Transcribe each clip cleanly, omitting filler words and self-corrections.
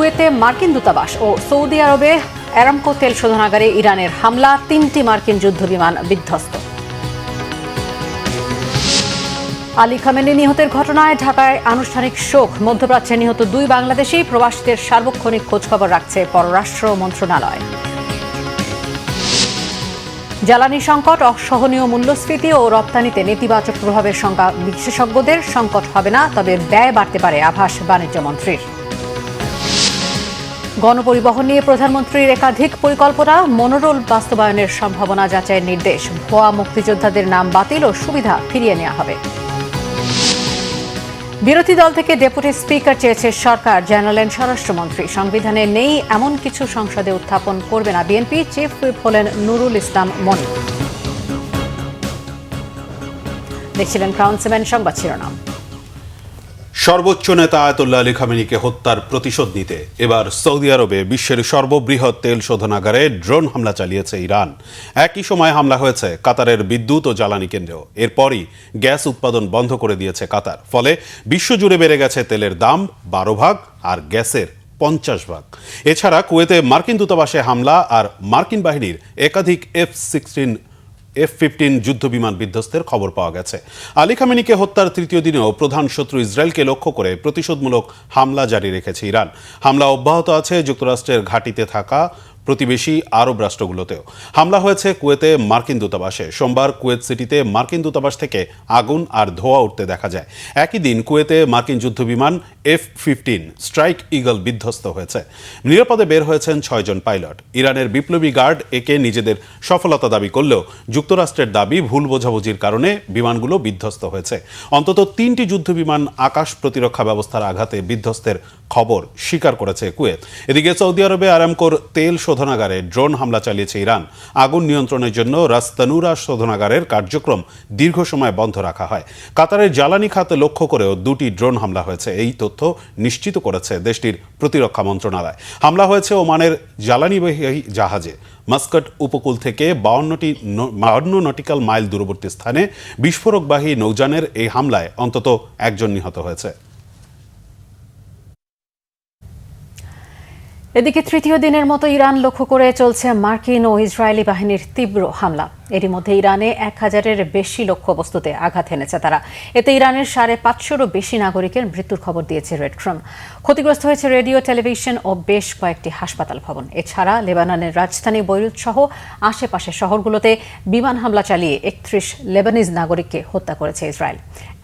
কুয়েতে মার্কিন দূতাবাস ও সৌদি আরবে অ্যারামকো তেল শোধনাগারে ইরানের হামলা, 3টি মার্কিন যুদ্ধবিমান বিধ্বস্ত। আলী খামেনি নিহতের ঘটনায় ঢাকায় আনুষ্ঠানিক শোক। মধ্যপ্রাচ্যে নিহত 2 বাংলাদেশি প্রবাসীদের সার্বক্ষণিক খোঁজখবর রাখছে পররাষ্ট্র মন্ত্রণালয়। জ্বালানি সংকট, অসহনীয় মূল্যস্ফীতি ও রপ্তানিতে নেতিবাচক প্রভাবের সংখ্যা বিশেষজ্ঞদের। সংকট হবে না, তবে ব্যয় বাড়তে পারে, আভাস বাণিজ্য মন্ত্রীর। গণপরিবহন নিয়ে প্রধানমন্ত্রীর একাধিক পরিকল্পনা, মনোরোল বাস্তবায়নের সম্ভাবনা যাচাইয়ের নির্দেশ। ভুয়া মুক্তিযোদ্ধাদের নাম বাতিল ও সুবিধা ফিরিয়ে নেওয়া হবে। বিরোধী দল থেকে ডেপুটি স্পিকার চেয়েছে সরকার, জানালেন স্বরাষ্ট্রমন্ত্রী। সংবিধানে নেই এমন কিছু সংসদে উত্থাপন করবে না বিএনপি। চিফ হুইপ হলেন নুরুল ইসলাম মনি। দেখছিলেন ক্রাউন 7 সংবাদ শিরোনাম। সর্বোচ্চ নেতা আয়াতুল্লাহ আলী খামেনিকে হত্যার প্রতিশোধ নিতে এবার সৌদি আরবে বিশ্বের সর্ববৃহৎ তেল শোধনাগারে ড্রোন হামলা চালিয়েছে ইরান। একই সময় হামলা হয়েছে কাতারের বিদ্যুৎ ও জ্বালানি কেন্দ্রেও। এরপরই গ্যাস উৎপাদন বন্ধ করে দিয়েছে কাতার। ফলে বিশ্বজুড়ে বেড়ে গেছে তেলের দাম 12 ভাগ আর গ্যাসের 50 ভাগ। এছাড়া কুয়েতে মার্কিন দূতাবাসে হামলা আর মার্কিন বাহিনীর একাধিক F-15 যুদ্ধবিমান বিধ্বস্তের খবর পাওয়া গেছে। আলী খামেনিকে হত্যার 3য় দিনেও প্রধান শত্রু ইসরায়েলকে লক্ষ্য করে প্রতিশোধমূলক হামলা জারি রেখেছে ইরান। হামলা অব্যাহত আছে যুক্তরাষ্ট্রের ঘাঁটিতে থাকা প্রতিবেশী আরব রাষ্ট্রগুলোতেও। হামলা হয়েছে কুয়েতে মার্কিন দূতাবাসে। সোমবার কুয়েত সিটিতে মার্কিন দূতাবাস থেকে আগুন আর ধোঁয়া উঠতে দেখা যায়। একই দিন কুয়েতে মার্কিন যুদ্ধবিমান F-15 স্ট্রাইক ঈগল বিধ্বস্ত হয়েছে। নিরাপদে বের হয়েছেন 6 জন পাইলট। ইরানের বিপ্লবী গার্ড একে নিজেদের সফলতা দাবি করলেও যুক্তরাষ্ট্রের দাবি ভুল বোঝাবুঝির কারণে বিমানগুলো বিধ্বস্ত হয়েছে। অন্তত 3টি যুদ্ধবিমান আকাশ প্রতিরক্ষা ব্যবস্থার আঘাতে বিধ্বস্তের খবর স্বীকার করেছে কুয়েত। এদিকে সৌদি আরবে আরামকোর তেল শোধনাগারে ড্রোন হামলা চালিয়েছে ইরান। আগুন নিয়ন্ত্রণের জন্য রাস তানুরা শোধনাগারের কার্যক্রম দীর্ঘ সময় বন্ধ রাখা হয়। কাতারের জ্বালানি খাতে লক্ষ্য করেও 2টি ড্রোন হামলা হয়েছে। এই তথ্য নিশ্চিত করেছে দেশটির প্রতিরক্ষা মন্ত্রণালয়। হামলা হয়েছে ওমানের জ্বালানিবাহী জাহাজে। মাস্কাট উপকূল থেকে 52 নটিক্যাল মাইল দূরবর্তী স্থানে বিস্ফোরকবাহী নৌযানের এই হামলায় অন্তত 1 জন নিহত হয়েছে। এদিকে 3য় দিনের মতো ইরান লক্ষ্য করে চলছে মার্কিন ও ইসরায়েলি বাহিনীর তীব্র হামলা। এরই মধ্যে ইরানে 1000-এর বেশি লক্ষ্যবস্তুতে আঘাত এনেছে তারা। এতে ইরানের 550-রও বেশি নাগরিকের মৃত্যুর খবর দিয়েছে রেড ক্রস। ক্ষতিগ্রস্ত হয়েছে রেডিও, টেলিভিশন ও বেশ কয়েকটি হাসপাতাল ভবন। এছাড়া লেবাননের রাজধানী বৈরুত সহ আশেপাশের শহরগুলোতে বিমান হামলা চালিয়ে 31 লেবানিজ নাগরিককে হত্যা করেছে ইসরায়েল।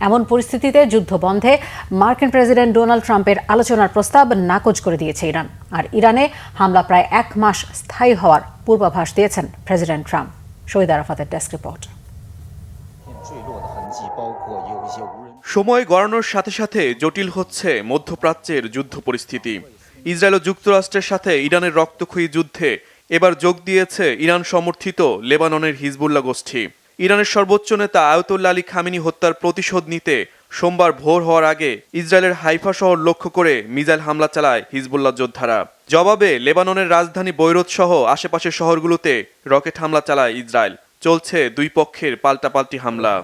এমন পরিস্থিতিতে যুদ্ধ বন্ধে মার্কিন প্রেসিডেন্ট ডোনাল্ড ট্রাম্পের আলোচনার প্রস্তাব নাকচ করে দিয়েছে ইরান। আর ইরানে হামলা প্রায় 1 মাস স্থায়ী হওয়ার পূর্বাভাস দিয়েছেন প্রেসিডেন্ট ট্রাম্প। শহীদ আরাফাতের ডেস্ক রিপোর্ট। সময় গড়ানোর সাথে সাথে জটিল হচ্ছে মধ্যপ্রাচ্যের যুদ্ধ পরিস্থিতি। ইসরায়েল ও যুক্তরাষ্ট্রের সাথে ইরানের রক্তক্ষয়ী যুদ্ধে এবার যোগ দিয়েছে ইরান সমর্থিত লেবাননের হিজবুল্লাহ গোষ্ঠী। ইরানের সর্বোচ্চ নেতা আয়াতুল্লাহ আলী খামেনি হত্যার প্রতিশোধ নিতে সোমবার ভোর হওয়ার আগে ইসরায়েলের হাইফা শহর লক্ষ্য করে মিসাইল হামলা চালায় হিজবুল্লাহ যোদ্ধারা। জবাবে লেবাননের রাজধানী বৈরুত সহ আশেপাশের শহরগুলোতে রকেট হামলা চালায় ইসরায়েল। চলছে 2 পক্ষের পাল্টাপাল্টি হামলা।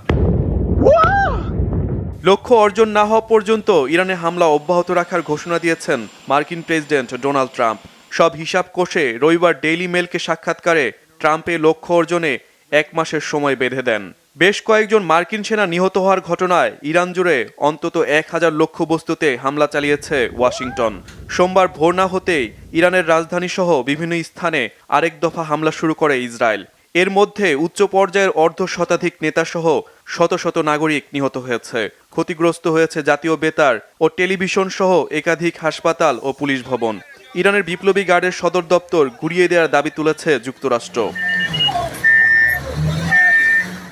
লক্ষ্য অর্জন না হওয়া পর্যন্ত ইরানে হামলা অব্যাহত রাখার ঘোষণা দিয়েছেন মার্কিন প্রেসিডেন্ট ডোনাল্ড ট্রাম্প। সব হিসাব কষে রবিবার ডেইলি মেলকে সাক্ষাৎকারে ট্রাম্পের লক্ষ্য অর্জনে 1 মাসের সময় বেঁধে দেন। বেশ কয়েকজন মার্কিন সেনা নিহত হওয়ার ঘটনায় ইরান জুড়ে অন্তত 1000 লক্ষ্যবস্তুতে হামলা চালিয়েছে ওয়াশিংটন। সোমবার ভোর না হতেই ইরানের রাজধানী সহ বিভিন্ন স্থানে আরেক দফা হামলা শুরু করে ইসরায়েল। এর মধ্যে উচ্চ পর্যায়ের অর্ধশতাধিক নেতা সহ শত শত নাগরিক নিহত হয়েছে। ক্ষতিগ্রস্ত হয়েছে জাতীয় বেতার ও টেলিভিশন সহ একাধিক হাসপাতাল ও পুলিশ ভবন। ইরানের বিপ্লবী গার্ডের সদর দপ্তর ঘুরিয়ে দেওয়ার দাবি তুলেছে যুক্তরাষ্ট্র।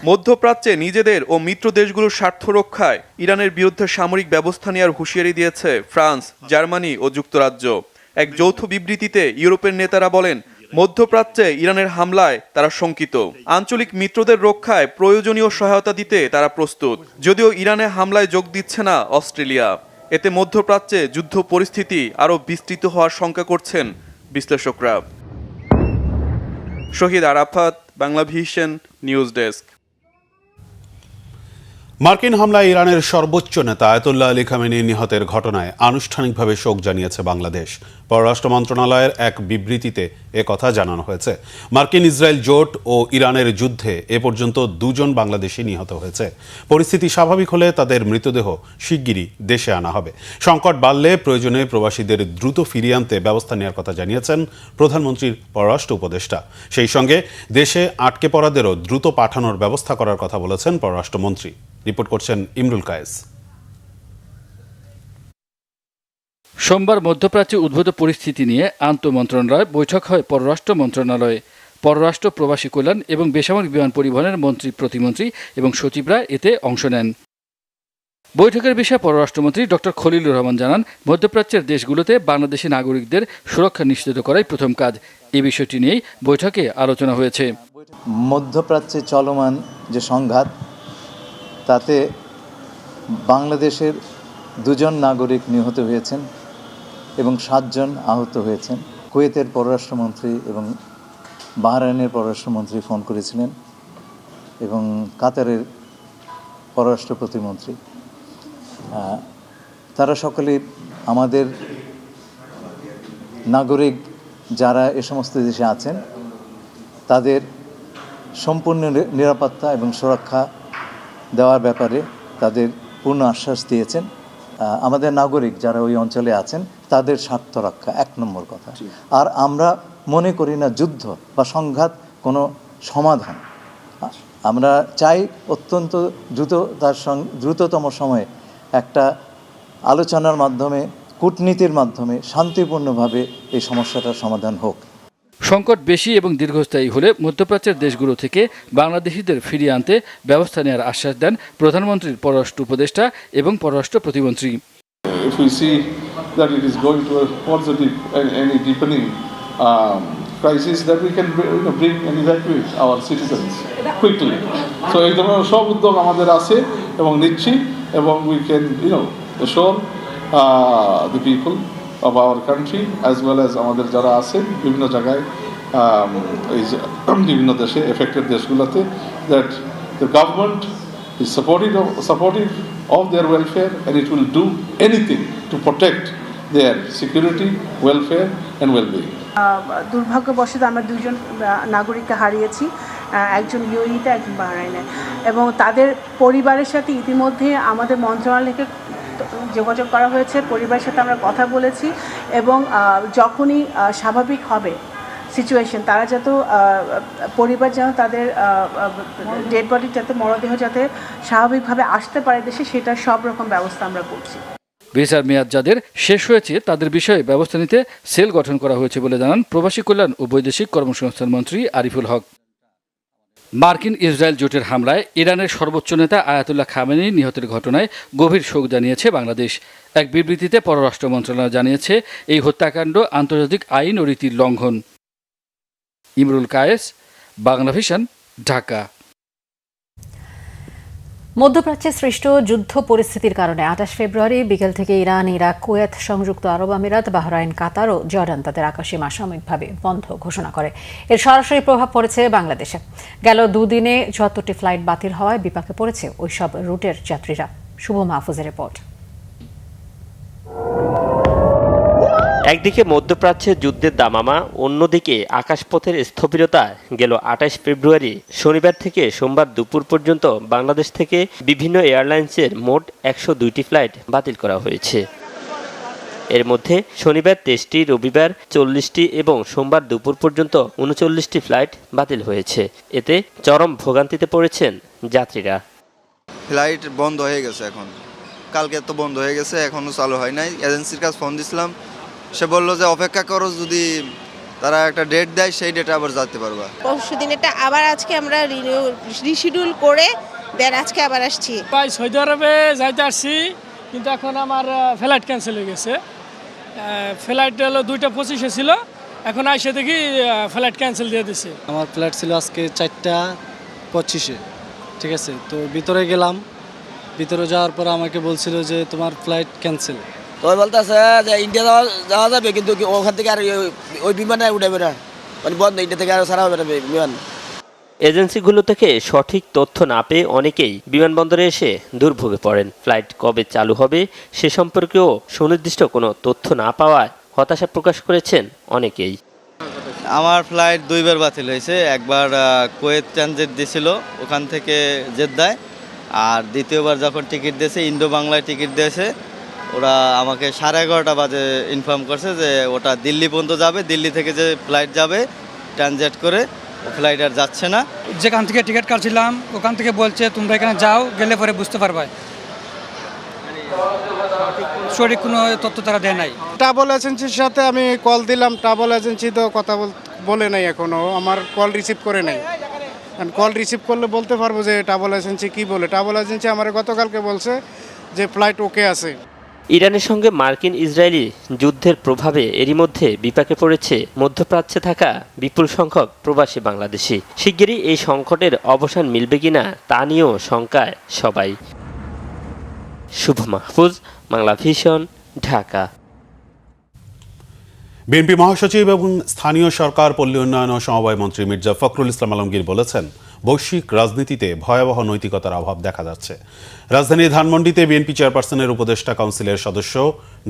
মধ্যপ্রাচ্যে নিজেদের ও মিত্র দেশগুলোর স্বার্থ রক্ষায় ইরানের বিরুদ্ধে সামরিক ব্যবস্থা নেওয়ার হুঁশিয়ারি দিয়েছে ফ্রান্স, জার্মানি ও যুক্তরাজ্য। এক যৌথ বিবৃতিতে ইউরোপের নেতারা বলেন, মধ্যপ্রাচ্যে ইরানের হামলায় তারা শঙ্কিত। আঞ্চলিক মিত্রদের রক্ষায় প্রয়োজনীয় সহায়তা দিতে তারা প্রস্তুত। যদিও ইরানে হামলায় যোগ দিচ্ছে না অস্ট্রেলিয়া। এতে মধ্যপ্রাচ্যে যুদ্ধ পরিস্থিতি আরও বিস্তৃত হওয়ার শঙ্কা করছেন বিশ্লেষকরা। শহীদ আরাফাত, বাংলাভিশন নিউজ ডেস্ক। মার্কিন হামলায় ইরানের সর্বোচ্চ নেতা আয়াতুল্লাহ আলী খামেনি নিহতের ঘটনায় আনুষ্ঠানিকভাবে শোক জানিয়েছে বাংলাদেশ। পররাষ্ট্র মন্ত্রণালয়ের এক বিবৃতিতে একথা জানানো হয়েছে। মার্কিন ইসরায়েল জোট ও ইরানের যুদ্ধে এ পর্যন্ত 2 জন বাংলাদেশি নিহত হয়েছে। পরিস্থিতি স্বাভাবিক হলে তাদের মৃতদেহ শিগগিরই দেশে আনা হবে। সংকট বাড়লে প্রয়োজনে প্রবাসীদের দ্রুত ফিরিয়ে আনতে ব্যবস্থা নেওয়ার কথা জানিয়েছেন প্রধানমন্ত্রীর পররাষ্ট্র উপদেষ্টা। সেই সঙ্গে দেশে আটকে পড়াদেরও দ্রুত পাঠানোর ব্যবস্থা করার কথা বলেছেন পররাষ্ট্রমন্ত্রী। রিপোর্ট করছেন ইমরুল কায়েস। সোমবার মধ্যপ্রাচ্যে উদ্ভূত পরিস্থিতি নিয়ে আন্তঃমন্ত্রণালয় বৈঠক হয় পররাষ্ট্র মন্ত্রণালয়ে। পররাষ্ট্র, প্রবাসী কল্যাণ এবং বেসামরিক বিমান পরিবহনের মন্ত্রী, প্রতিমন্ত্রী এবং সচিবরা এতে অংশ নেন। বৈঠকের বিষয়ে পররাষ্ট্রমন্ত্রী ডক্টর খলিলুর রহমান জানান, মধ্যপ্রাচ্যের দেশগুলোতে বাংলাদেশি নাগরিকদের সুরক্ষা নিশ্চিত করাই প্রথম কাজ। এই বিষয়টি নিয়েই বৈঠকে আলোচনা হয়েছে। মধ্যপ্রাচ্যে চলমান যে সংঘাত, তাতে বাংলাদেশের 2 জন নাগরিক নিহত হয়েছেন এবং 7 জন আহত হয়েছেন। কুয়েতের পররাষ্ট্রমন্ত্রী এবং বাহরাইনের পররাষ্ট্রমন্ত্রী ফোন করেছিলেন এবং কাতারের পররাষ্ট্র প্রতিমন্ত্রী। তারা সকলে আমাদের নাগরিক যারা এ সমস্ত দেশে আছেন তাদের সম্পূর্ণ নিরাপত্তা এবং সুরক্ষা দেওয়ার ব্যাপারে তাদের পূর্ণ আশ্বাস দিয়েছেন। আমাদের নাগরিক যারা ওই অঞ্চলে আছেন তাদের স্বার্থ রক্ষা 1 নম্বর কথা। আর আমরা মনে করি না যুদ্ধ বা সংঘাত কোনো সমাধান। আমরা চাই অত্যন্ত দ্রুততম সময়ে একটা আলোচনার মাধ্যমে, কূটনীতির মাধ্যমে শান্তিপূর্ণভাবে এই সমস্যাটার সমাধান হোক। সংকট বেশি এবং দীর্ঘস্থায়ী হলে মধ্যপ্রাচ্যের দেশগুলো থেকে বাংলাদেশিদের ফিরিয়ে আনতে ব্যবস্থা নেওয়ার আশ্বাস দেন প্রধানমন্ত্রীর পররাষ্ট্র উপদেষ্টা এবং পররাষ্ট্র প্রতিমন্ত্রী। If we see that it is going to a positive and any deepening crisis, that we can bring and evacuate our citizens quickly. So এই ধরনের সব উদ্যোগ আমাদের আছে এবং নিচ্ছি, এবং we can assure the people of our country as well as আমাদের যারা আছে বিভিন্ন জায়গায় এই বিভিন্ন দেশে এফেক্টেড দেশগুলোতে, that the government is supportive of their welfare and it will do anything to protect their security, welfare and well-being. দুর্ভাগ্যবশত আমরা 2 জন নাগরিককে হারিয়েছি, একজন ইউএইতে, একজন বাহরাইনে, এবং তাদের পরিবারের সাথে ইতিমধ্যে আমাদের মন্ত্রণালয়কে যোগাযোগ করা হয়েছে। পরিবারের সাথে আমরা কথা বলেছি এবং যখনই স্বাভাবিক হবে সিচুয়েশন, তারা যাতে পরিবার যেন তাদের ডেড বডি যাতে মরদেহ যাতে স্বাভাবিকভাবে আসতে পারে দেশে, সেটার সব রকম ব্যবস্থা আমরা করছি। ভিসার মেয়াদ যাদের শেষ হয়েছে তাদের বিষয়ে ব্যবস্থা নিতে সেল গঠন করা হয়েছে বলে জানান প্রবাসী কল্যাণ ও বৈদেশিক কর্মসংস্থান মন্ত্রী আরিফুল হক। মার্কিন ইসরায়েল জোটের হামলায় ইরানের সর্বোচ্চ নেতা আয়াতুল্লাহ খামেনি নিহতের ঘটনায় গভীর শোক জানিয়েছে বাংলাদেশ। এক বিবৃতিতে পররাষ্ট্র মন্ত্রণালয় জানিয়েছে, এই হত্যাকাণ্ড আন্তর্জাতিক আইন ও রীতির লঙ্ঘন। ইমরুল কায়েস, বাংলা ভিশন, ঢাকা। মধ্যপ্রাচ্যে সৃষ্ট যুদ্ধ পরিস্থিতির কারণে 28 ফেব্রুয়ারি বিকেল থেকে ইরান, ইরাক, কুয়েত, সংযুক্ত আরব আমিরাত, বাহরাইন, কাতার ও জর্ডান তাদের আকাশসীমা সাময়িকভাবে বন্ধ ঘোষণা করে। এর সরাসরি প্রভাব পড়েছে বাংলাদেশে। গেল 2 দিনে 74টি ফ্লাইট বাতিল হওয়ায় বিপাকে পড়েছে ওইসব রুটের যাত্রীরা। শুভ মাহফুজের রিপোর্ট। একদিকে মধ্যপ্রাচ্যের যুদ্ধের দামামা, অন্যদিকে আকাশপথের স্থবিরতা। গেল 28 ফেব্রুয়ারি শনিবার থেকে সোমবার দুপুর পর্যন্ত বাংলাদেশ থেকে বিভিন্ন এয়ারলাইন্সের মোট 102টি ফ্লাইট বাতিল করা হয়েছে। এর মধ্যে শনিবার 23টি, রবিবার 40টি এবং সোমবার দুপুর পর্যন্ত 39টি ফ্লাইট বাতিল হয়েছে। এতে চরম ভোগান্তিতে পড়েছেন যাত্রীরা। ফ্লাইট বন্ধ হয়ে গেছে, এখন কালকে তো বন্ধ হয়ে গেছে, এখনও চালু হয় নাই। এজেন্সির কাছে ফোন দিছিলাম, সে বললো যে অপেক্ষা করো, যদি তারা একটা ডেট দেয় সেই ডেটে আবার যেতে পারবা। পরশু দিন এটা আবার আজকে আমরা রিশিডিউল করে দেন আজকে আবার আসছি। সৌদি আরবে যাইতে আসছি, কিন্তু এখন আমার ফ্লাইট ক্যান্সেল হয়ে গেছে। ফ্লাইট হলো 2:25 ছিল, এখন আইসে দেখি ফ্লাইট ক্যান্সেল দিয়ে দিছে। আমার ফ্লাইট ছিল আজকে 4:25, ঠিক আছে। তো ভিতরে গেলাম, ভিতরে যাওয়ার পর আমাকে বলছিল যে তোমার ফ্লাইট ক্যান্সেল। তো বলতেছে যে ইন্ডিয়া যাওয়া যাবে, কিন্তু ওখান থেকে আর ওই বিমানে উঠবে না, মানে বন্ধ, ইন্ডিয়া থেকে আর ছাড়া হবে না বিমান। এজেন্সিগুলো থেকে সঠিক তথ্য না পেয়ে অনেকেই বিমানবন্দরে এসে দুর্ভোগে পড়েন। ফ্লাইট কবে চালু হবে সে সম্পর্কেও সুনির্দিষ্ট কোনো তথ্য না পাওয়ায় হতাশা প্রকাশ করেছেন অনেকেই। আমার ফ্লাইট 2 বার বাতিল হয়েছে। একবার কুয়েত ট্রানজিট দিয়েছিল, ওখান থেকে জেদ্দায়, আর দ্বিতীয়বার যখন টিকিট দিয়েছে ইন্দো বাংলায় টিকিট দিয়েছে, ওরা আমাকে 11:30 বাজে ইনফর্ম করছে যে ওটা দিল্লি পর্যন্ত যাবে, দিল্লি থেকে যে ফ্লাইট যাবে ট্রানজিট করে ফ্লাইট আর যাচ্ছে না। যেখান থেকে টিকিট কাটছিলাম ওখান থেকে বলছে তোমরা এখানে যাও, গেলে পরে বুঝতে পারবে। সঠিক কোনো তথ্য তারা দেয় নাই। ট্রাভেল এজেন্সির সাথে আমি কল দিলাম, ট্রাভেল এজেন্সি তো কথা বলে নাই, এখনও আমার কল রিসিভ করে নাই। কল রিসিভ করলে বলতে পারবো যে ট্রাভেল এজেন্সি কি বলে। ট্রাভেল এজেন্সি আমার গতকালকে বলছে যে ফ্লাইট ওকে আছে। ইরানের সঙ্গে মার্কিন ইসরায়েলি যুদ্ধের প্রভাবে এরই মধ্যে বিপাকে পড়েছে মধ্যপ্রাচ্যে থাকা বিপুল সংখ্যক প্রবাসী বাংলাদেশি। শিগগিরই এই সংকটের অবসান মিলবে কিনা তা নিয়েও শঙ্কায় সবাই। শুভ মাহফুজ, বাংলা ভিশন, ঢাকা। বিএনপি মহাসচিব এবং স্থানীয় সরকার পল্লী উন্নয়ন ও সমবায় মন্ত্রী মির্জা ফখরুল ইসলাম আলমগীর বলেছেন, বৈশ্বিক রাজনীতিতে ভয়াবহ নৈতিকতার অভাব দেখা যাচ্ছে। রাজধানীর ধানমন্ডিতে বিএনপি চেয়ারপারসনের উপদেষ্টা কাউন্সিলের সদস্য,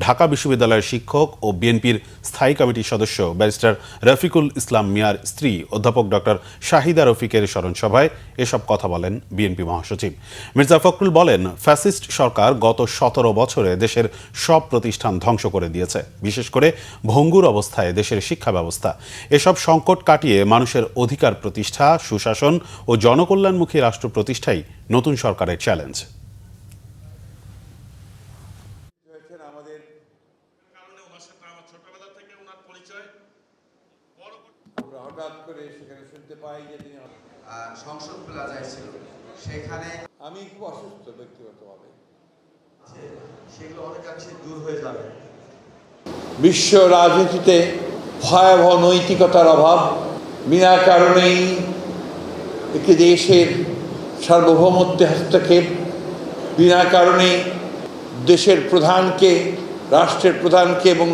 ঢাকা বিশ্ববিদ্যালয়ের শিক্ষক ও বিএনপির স্থায়ী কমিটির সদস্য ব্যারিস্টার রফিকুল ইসলাম মিয়ার স্ত্রী অধ্যাপক ডক্টর শাহিদা রফিকের স্মরণসভায় এসব কথা বলেন বিএনপি মহাসচিব। মির্জা ফখরুল বলেন, ফ্যাসিস্ট সরকার গত 17 বছরে দেশের সব প্রতিষ্ঠান ধ্বংস করে দিয়েছে, বিশেষ করে ভঙ্গুর অবস্থায় দেশের শিক্ষা ব্যবস্থা। এসব সংকট কাটিয়ে মানুষের অধিকার প্রতিষ্ঠা, সুশাসন ও জনকল্যাণমুখী রাষ্ট্র প্রতিষ্ঠাই নতুন সরকারের চ্যালেঞ্জ। সংসদ প্লাজায় ছিল, সেখানে আমি খুব অসুস্থ ব্যক্তিগতভাবে, সেগুলো অনেকাংশে দূর হয়ে যাবে। বিশ্ব রাজনীতিতে ভয়াবহ নৈতিকতার অভাব, বিনা কারণেই একটি দেশের সার্বভৌমত্বে হস্তক্ষেপ, বিনা কারণে দেশের প্রধানকে, রাষ্ট্রের প্রধানকে এবং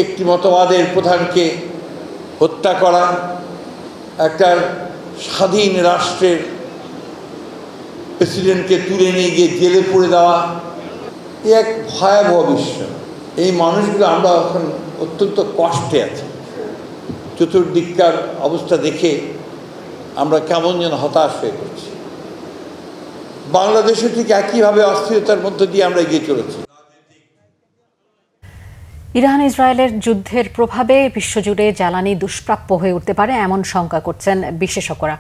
একটি মতবাদের প্রধানকে হত্যা করা, একটা স্বাধীন রাষ্ট্রের প্রেসিডেন্টকে তুলে নিয়ে গিয়ে জেলে পুরে দেওয়া, এ এক ভয়াবহ বিষয়। এই মানুষগুলো আমরা এখন অত্যন্ত কষ্টে আছি। চতুর্দিককার অবস্থা দেখে আমরা কেমন যেন হতাশ হয়ে পড়ছি। বাংলাদেশে ঠিক একইভাবে অস্থিরতার মধ্য দিয়ে আমরা এগিয়ে চলেছি। ইরান ইসরায়েলের যুদ্ধের প্রভাবে বিশ্বজুড়ে জ্বালানি দুষ্প্রাপ্য হয়ে উঠতে পারে এমন শঙ্কা করছেন বিশেষজ্ঞরা।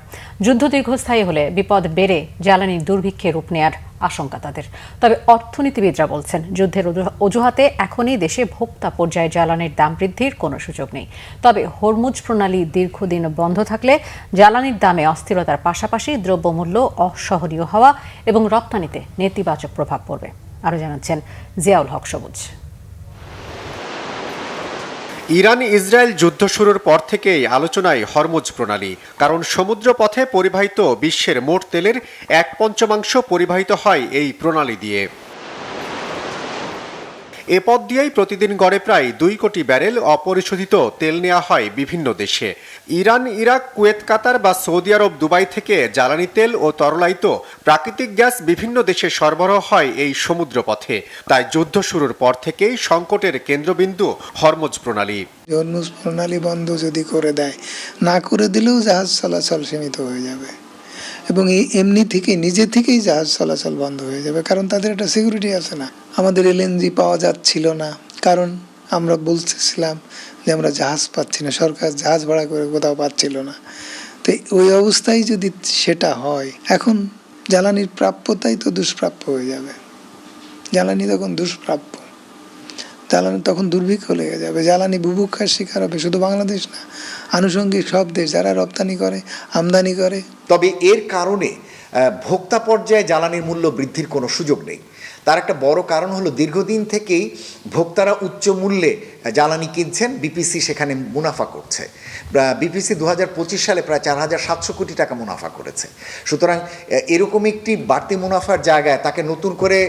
যুদ্ধ দীর্ঘস্থায়ী হলে বিপদ বেড়ে জ্বালানি দুর্ভিক্ষে রূপ নেয়ার আশঙ্কা তাদের। তবে অর্থনীতিবিদরা বলছেন, যুদ্ধের অজুহাতে এখনই দেশে ভোক্তা পর্যায়ে জ্বালানির দাম বৃদ্ধির কোনো সুযোগ নেই। তবে হরমুজ প্রণালী দীর্ঘদিন বন্ধ থাকলে জ্বালানির দামে অস্থিরতার পাশাপাশি দ্রব্যমূল্য অসহনীয় হওয়া এবং রপ্তানিতে নেতিবাচক প্রভাব পড়বে। আরও জানাচ্ছেন জিয়াউল হক সবুজ। ইরান ইসরায়েল যুদ্ধ শুরুর পর থেকেই আলোচনায় হরমুজ প্রণালী, কারণ সমুদ্র পথে পরিবাহিত বিশ্বের মোট তেলের 1/5 পরিবাহিত হয় এই প্রণালী দিয়ে। এ পথ দিয়েই প্রতিদিন গড়ে প্রায় 2 কোটি ব্যারেল অপরিশোধিত তেল নেওয়া হয় বিভিন্ন দেশে। ইরান, ইরাক, কুয়েত, কাতার বা সৌদি আরব, দুবাই থেকে জ্বালানি তেল ও তরলায়িত প্রাকৃতিক গ্যাস বিভিন্ন দেশে সরবরাহ হয় এই সমুদ্র পথে। তাই যুদ্ধ শুরুর পর থেকেই সংকটের কেন্দ্রবিন্দু হরমুজ প্রণালী। হরমুজ প্রণালী বন্ধ যদি করে দেয়, না করে দিলেও জাহাজ চলাচল সীমিত হয়ে যাবে এবং এই এমনি থেকেই নিজে থেকেই জাহাজ চলাচল বন্ধ হয়ে যাবে, কারণ তাদের একটা সিকিউরিটি আছে না। আমাদের এলএনজি পাওয়া যাচ্ছিল না, কারণ আমরা বলতেছিলাম যে আমরা জাহাজ পাচ্ছি না, সরকার জাহাজ ভাড়া করে কোথাও পাচ্ছিল না। তো ওই অবস্থায় যদি সেটা হয়, এখন জ্বালানির প্রাপ্যতাই তো দুষ্প্রাপ্য হয়ে যাবে। জ্বালানি তখন দুষ্প্রাপ্য, জ্বালানি তখন দুর্ভিক্ষ লেগে যাবে, জ্বালানি বুভুক্ষার শিকার হবে শুধু বাংলাদেশ না, আনুষঙ্গিক সব দেশ যারা রপ্তানি করে, আমদানি করে। তবে এর কারণে ভোক্তা পর্যায়ে জ্বালানির মূল্য বৃদ্ধির কোনো সুযোগ নেই। তার একটা বড় কারণ হলো দীর্ঘদিন থেকেই ভোক্তারা উচ্চ মূল্যে জ্বালানি কিনছেন, বিপিসি সেখানে মুনাফা করছে। বিপিসি 2025 সালে প্রায় 4700 কোটি টাকা মুনাফা করেছে। সুতরাং এরকম একটি বাড়তি মুনাফার জায়গায় তাকে নতুন করে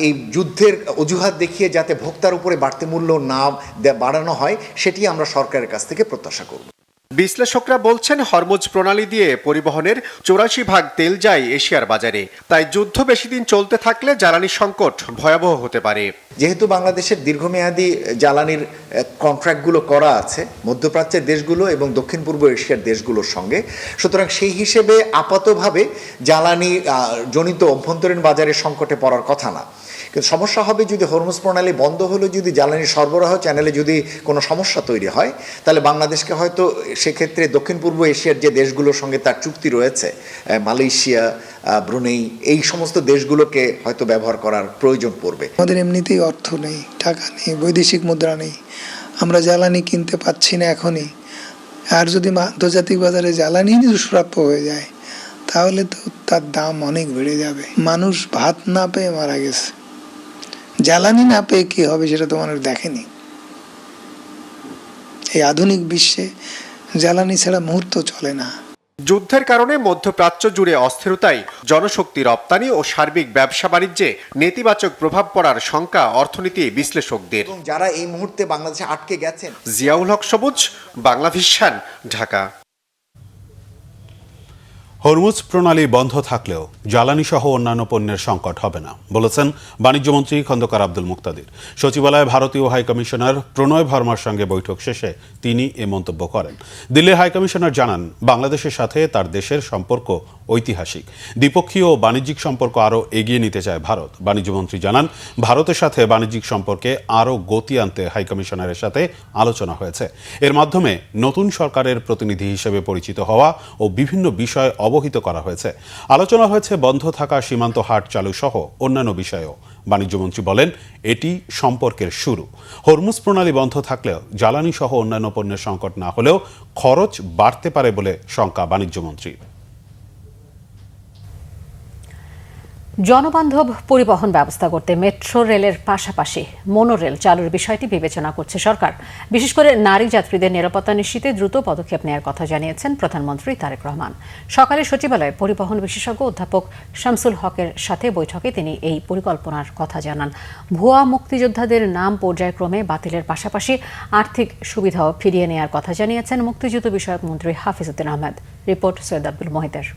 এই যুদ্ধের অজুহাত দেখিয়ে যাতে ভোক্তার উপরে বাড়তি মূল্য না বাড়ানো হয়, সেটি আমরা সরকারের কাছ থেকে প্রত্যাশা করব। বিশ্লেষকরা বলছেন হরমুজ প্রণালী দিয়ে পরিবহনের 84% তেল যায় এশিয়ার বাজারে, তাই যুদ্ধ বেশি দিন চলতে থাকলে জ্বালানি সংকট ভয়াবহ হতে পারে। যেহেতু বাংলাদেশের দীর্ঘমেয়াদী জ্বালানির কন্ট্রাক্টগুলো করা আছে মধ্যপ্রাচ্যের দেশগুলো এবং দক্ষিণ পূর্ব এশিয়ার দেশগুলোর সঙ্গে, সুতরাং সেই হিসেবে আপাতভাবে জ্বালানি জনিত অভ্যন্তরীণ বাজারের সংকটে পড়ার কথা না। কিন্তু সমস্যা হবে যদি হরমুজ প্রণালী বন্ধ হলো, যদি জ্বালানির সরবরাহ চ্যানেলে যদি কোনো সমস্যা তৈরি হয়, তাহলে বাংলাদেশকে হয়তো সেক্ষেত্রে দক্ষিণ পূর্ব এশিয়ার যে দেশগুলোর সঙ্গে তার চুক্তি রয়েছে, মালয়েশিয়া, ব্রুনেই, এই সমস্ত দেশগুলোকে হয়তো ব্যবহার করার প্রয়োজন পড়বে। আমাদের এমনিতেই অর্থ নেই, টাকা নেই, বৈদেশিক মুদ্রা নেই, আমরা জ্বালানি কিনতে পাচ্ছি না এখনই। আর যদি আন্তর্জাতিক বাজারে জ্বালানি দুষ্প্রাপ্য হয়ে যায় তাহলে তো তার দাম অনেক বেড়ে যাবে। মানুষ ভাত না পেয়ে মারা গেছে, জ্বালানি না পেয়ে কি হবে সেটা তো মানুষ দেখেনি। এই আধুনিক বিশ্বে জ্বালানি ছাড়া মুহূর্ত চলে না। যুদ্ধের কারণে মধ্যপ্রাচ্য জুড়ে অস্থিরতায় জনশক্তি রপ্তানি ও সার্বিক ব্যবসা বাণিজ্যে নেতিবাচক প্রভাব পড়ার শঙ্কা অর্থনীতি বিশ্লেষকদের। যারা এই মুহূর্তে বাংলাদেশে আটকে গেছেন। জিয়াউল হক সবুজ, বাংলা ভিশন, ঢাকা। হরমুজ প্রণালী বন্ধ থাকলেও জ্বালানি সহ অন্যান্য পণ্যের সংকট হবে না বলেছেন বাণিজ্যমন্ত্রী খন্দকার আব্দুল মুক্তাদির। সচিবালয়ে ভারতীয় হাইকমিশনার প্রণয় ভার্মার সঙ্গে বৈঠক শেষে তিনি এ মন্তব্য করেন। দিল্লির হাইকমিশনার জানান, বাংলাদেশের সাথে তার দেশের সম্পর্ক ঐতিহাসিক, দ্বিপক্ষীয় ও বাণিজ্যিক সম্পর্ক আরও এগিয়ে নিতে চায় ভারত। বাণিজ্যমন্ত্রী জানান, ভারতের সাথে বাণিজ্যিক সম্পর্কে আরও গতি আনতে হাইকমিশনারের সাথে আলোচনা হয়েছে। এর মাধ্যমে নতুন সরকারের প্রতিনিধি হিসেবে পরিচিত হওয়া ও বিভিন্ন বিষয় অবহিত করা হয়েছে। আলোচনা হয়েছে বন্ধ থাকা সীমান্ত হাট চালু সহ অন্যান্য বিষয়েও। বাণিজ্যমন্ত্রী বলেন, এটি সম্পর্কের শুরু। হরমুজ প্রণালী বন্ধ থাকলেও জ্বালানি সহ অন্যান্য পণ্যের সংকট না হলেও খরচ বাড়তে পারে বলে শঙ্কা বাণিজ্যমন্ত্রী। জনবান্ধব পরিবহন ব্যবস্থা করতে মেট্রো রেলের পাশাপাশি মোনোরেল চালুর বিষয়টি বিবেচনা করছে সরকার। বিশেষ করে নারী যাত্রীদের নিরাপত্তা নিশ্চিতে দ্রুত পদক্ষেপ নেওয়ার কথা জানিয়েছেন প্রধানমন্ত্রী তারেক রহমান। সকালে সচিবালয়ে পরিবহন বিশেষজ্ঞ অধ্যাপক শামসুল হকের সাথে বৈঠকে তিনি এই পরিকল্পনার কথা জানান। ভুয়া মুক্তিযোদ্ধাদের নাম পর্যায়ক্রমে বাতিলের পাশাপাশি আর্থিক সুবিধাও ফিরিয়ে নেওয়ার কথা জানিয়েছেন মুক্তিযুদ্ধ বিষয়ক মন্ত্রী হাফিজ উদ্দিন আহমেদ। রিপোর্ট সৈয়দ আব্দুল মোহিতের।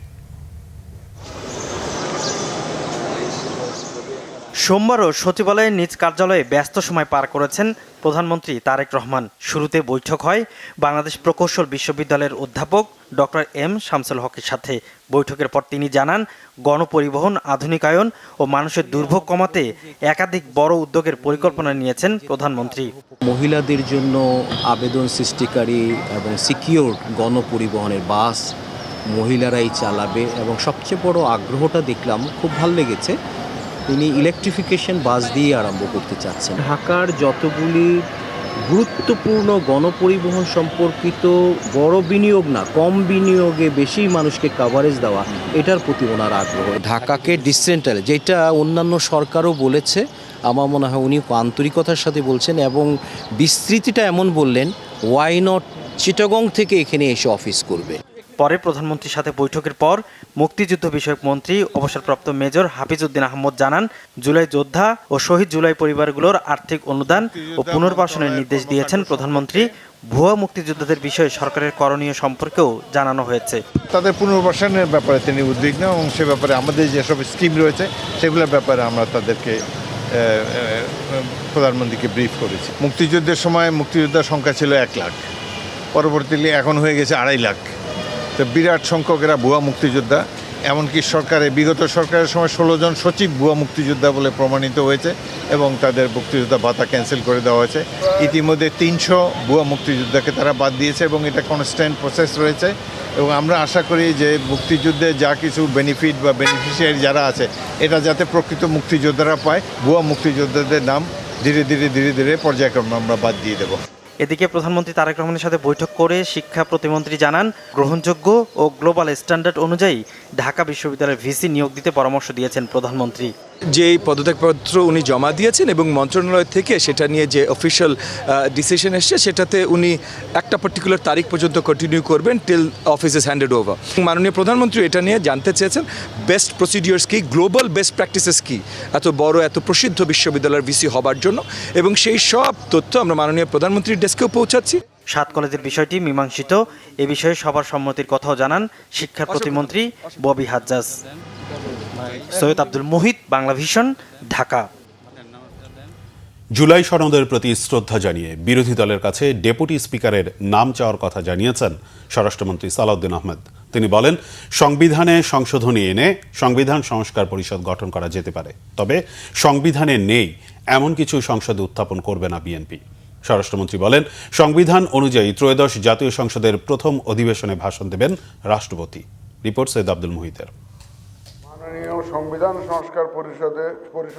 সোমবারও সচিবালয়ের নিজ কার্যালয়ে ব্যস্ত সময় পার করেছেন প্রধানমন্ত্রী তারেক রহমান। শুরুতে বৈঠক হয় বাংলাদেশ প্রকৌশল বিশ্ববিদ্যালয়ের অধ্যাপক ডক্টর এম শামসুল হকের সাথে। বৈঠকের পর তিনি জানান, গণপরিবহন আধুনিকায়ন ও মানুষের দুর্ভোগ কমাতে একাধিক বড় উদ্যোগের পরিকল্পনা নিয়েছেন প্রধানমন্ত্রী। মহিলাদের জন্য আবেদন সৃষ্টিকারী এবং সিকিউর গণপরিবহনের বাস মহিলারাই চালাবে এবং সবচেয়ে বড় আগ্রহটা দেখলাম, খুব ভালো লেগেছে, তিনি ইলেকট্রিফিকেশন বাস দিয়ে আরম্ভ করতে চাচ্ছেন। ঢাকার যতগুলি গুরুত্বপূর্ণ গণপরিবহন সম্পর্কিত বড় বিনিয়োগ না, কম বিনিয়োগে বেশি মানুষকে কাভারেজ দেওয়া, এটার প্রতি ওনার আগ্রহ। ঢাকাকে ডিসেন্ট্রালাইজ, যেটা অন্যান্য সরকারও বলেছে, আমার মনে হয় উনি আন্তরিকতার সাথে বলছেন এবং বিস্তৃতিটা এমন বললেন, ওয়াই নট চিটাগং থেকে এখানে এসে অফিস করবে। পরে প্রধানমন্ত্রীর সাথে বৈঠকের পর মুক্তিযুদ্ধ বিষয়ক মন্ত্রী অবসরপ্রাপ্ত মেজর হাফিজ উদ্দিন আহমদ জানান, জুলাই যোদ্ধা ও শহীদ জুলাই পরিবারগুলোর আর্থিক অনুদান ও পুনর্বাসনের নির্দেশ দিয়েছেন প্রধানমন্ত্রী। ভুয়া মুক্তিযোদ্ধাদের বিষয়ে সরকারের করণীয় সম্পর্কেও জানানো হয়েছে। তাদের পুনর্বাসনের ব্যাপারে তিনি উদ্বিগ্ন এবং সে ব্যাপারে আমাদের যেসব স্কিম রয়েছে সেগুলোর ব্যাপারে আমরা তাদেরকে প্রধানমন্ত্রীকে ব্রিফ করেছি। মুক্তিযুদ্ধের সময় মুক্তিযোদ্ধার সংখ্যা ছিল 1 লাখ, পরবর্তীতে এখন হয়ে গেছে 2.5 লাখ। তো বিরাট সংখ্যক এরা ভুয়া মুক্তিযোদ্ধা। এমনকি বিগত সরকারের সময় 16 জন সচিব ভুয়া মুক্তিযোদ্ধা বলে প্রমাণিত হয়েছে এবং তাদের মুক্তিযোদ্ধা ভাতা ক্যান্সেল করে দেওয়া হয়েছে। ইতিমধ্যে 300 ভুয়া মুক্তিযোদ্ধাকে তারা বাদ দিয়েছে এবং এটা কনস্ট্যান্ট প্রসেস রয়েছে এবং আমরা আশা করি যে মুক্তিযুদ্ধে যা কিছু বেনিফিট বা বেনিফিশিয়ারি যারা আছে এটা যাতে প্রকৃত মুক্তিযোদ্ধারা পায়, ভুয়া মুক্তিযোদ্ধাদের নাম ধীরে ধীরে পর্যায়ক্রমে আমরা বাদ দিয়ে দেবো। এদিকে প্রধানমন্ত্রী তারেক রহমানের সাথে বৈঠক করে শিক্ষা প্রতিমন্ত্রী জানান, গ্রহণযোগ্য ও গ্লোবাল স্ট্যান্ডার্ড অনুযায়ী ঢাকা বিশ্ববিদ্যালয়ের ভিসি নিয়োগ দিতে পরামর্শ দিয়েছেন প্রধানমন্ত্রী। যে পদত্যাগপত্র উনি জমা দিয়েছেন এবং মন্ত্রণালয় থেকে সেটা নিয়ে যে অফিসিয়াল ডিসিশন এসছে সেটাতে উনি একটা পার্টিকুলার তারিখ পর্যন্ত কন্টিনিউ করবেন till office is handed over. মাননীয় প্রধানমন্ত্রী এটা নিয়ে জানতে চেয়েছেন বেস্ট প্রসিডিওর্স কি, গ্লোবাল বেস্ট প্র্যাকটিসেস কি এত বড় এত প্রসিদ্ধ বিশ্ববিদ্যালয়ের ভিসি হবার জন্য, এবং সেই সব তথ্য আমরা মাননীয় প্রধানমন্ত্রীর ডেস্কেও পৌঁছাচ্ছি। 7 কলেজের বিষয়টি মীমাংসিত। এ বিষয়ে সবার সম্মতির কথাও জানান শিক্ষা প্রতিমন্ত্রী ববি হাজ্জাজ। সৈয়দ আব্দুল মুহিত, বাংলা ভিশন, ঢাকা। জুলাই সনদের প্রতি শ্রদ্ধা জানিয়ে বিরোধী দলের কাছে ডেপুটি স্পিকারের নাম চাওয়ার কথা জানিয়েছেন স্বরাষ্ট্রমন্ত্রী সালাউদ্দিন আহমেদ। তিনি বলেন, সংবিধানে সংশোধনী এনে সংবিধান সংস্কার পরিষদ গঠন করা যেতে পারে, তবে সংবিধানে নেই এমন কিছু সংসদে উত্থাপন করবে না বিএনপি। স্বরাষ্ট্রমন্ত্রী বলেন, সংবিধান অনুযায়ী ত্রয়োদশ জাতীয় সংসদের প্রথম অধিবেশনে ভাষণ দেবেন রাষ্ট্রপতি। রিপোর্ট সৈয়দ আব্দুল মুহিতের।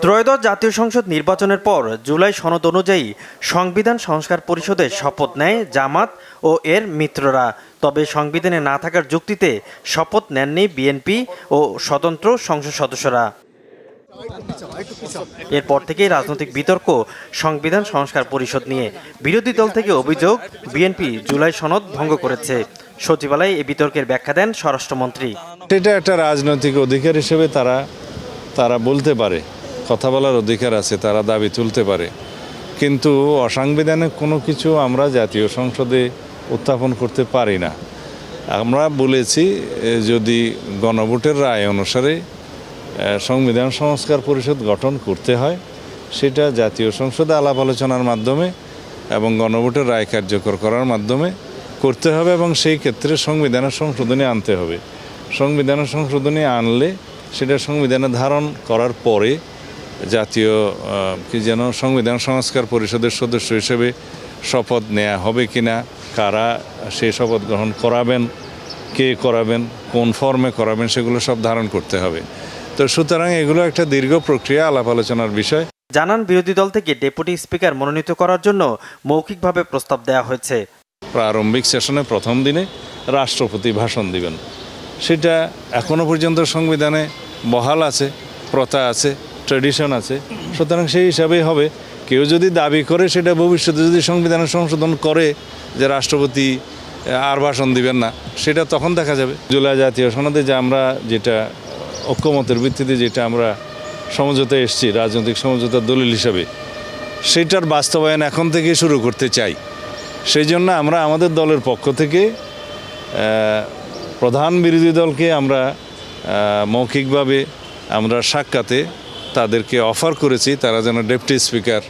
ত্রয়োদশ জাতীয় সংসদ নির্বাচনের পর জুলাই সনদ অনুযায়ী সংবিধান সংস্কার পরিষদের শপথ নেয় জামাত ও এর মিত্ররা। তবে সংবিধানে না থাকার যুক্তিতে শপথ নেননি বিএনপি ও স্বতন্ত্র সংসদ সদস্যরা। এরপর থেকেই রাজনৈতিক বিতর্ক সংবিধান সংস্কার পরিষদ নিয়ে। বিরোধী দল থেকে অভিযোগ, বিএনপি জুলাই সনদ ভঙ্গ করেছে। সচিবালয়ে এই বিতর্কের ব্যাখ্যা দেন স্বরাষ্ট্রমন্ত্রী। এটা একটা রাজনৈতিক অধিকার হিসেবে তারা বলতে পারে, কথা বলার অধিকার আছে, তারা দাবি তুলতে পারে, কিন্তু অসাংবিধানিক কোনো কিছু আমরা জাতীয় সংসদে উত্থাপন করতে পারি না। আমরা বলেছি, যদি গণভোটের রায় অনুসারে সংবিধান সংস্কার পরিষদ গঠন করতে হয়, সেটা জাতীয় সংসদে আলাপ আলোচনার মাধ্যমে এবং গণভোটের রায় কার্যকর করার মাধ্যমে করতে হবে, এবং সেই ক্ষেত্রে সংবিধানের সংশোধনী আনতে হবে। সংবিধানের সংশোধনী আনলে সেটা সংবিধানে ধারণ করার পরে জাতীয় সংবিধান সংস্কার পরিষদের সদস্য হিসেবে শপথ নেওয়া হবে কিনা, কারা সেই শপথ গ্রহণ করাবেন, কে করাবেন, কোন ফর্মে করাবেন, সেগুলো সব ধারণ করতে হবে। তো সুতরাং এগুলো একটা দীর্ঘ প্রক্রিয়া, আলাপ আলোচনার বিষয়। জানান, বিরোধী দল থেকে ডেপুটি স্পিকার মনোনীত করার জন্য মৌখিকভাবে প্রস্তাব দেওয়া হয়েছে। প্রারম্ভিক সেশনে প্রথম দিনে রাষ্ট্রপতি ভাষণ দিবেন, সেটা এখনো পর্যন্ত সংবিধানে বহাল আছে, প্রথা আছে, ট্র্যাডিশন আছে। সুতরাং সেই হিসাবেই হবে। কেউ যদি দাবি করে সেটা ভবিষ্যতে যদি সংবিধানের সংশোধন করে যে রাষ্ট্রপতি আর ভাষণ দিবেন না, সেটা তখন দেখা যাবে। জুলাই জাতীয় সনদে যে আমরা যেটা ঐক্যমতের ভিত্তিতে যেটা আমরা সমঝোতায় এসেছি, রাজনৈতিক সমঝোতার দলিল হিসাবে, সেটার বাস্তবায়ন এখন থেকে শুরু করতে চাই। সেই জন্য আমরা আমাদের দলের পক্ষ থেকে প্রধান বিরোধী দলকে আমরা মৌখিকভাবে আমরা সাক্ষাতে তাদেরকে অফার করেছি, তারা যেন ডেপুটি স্পিকার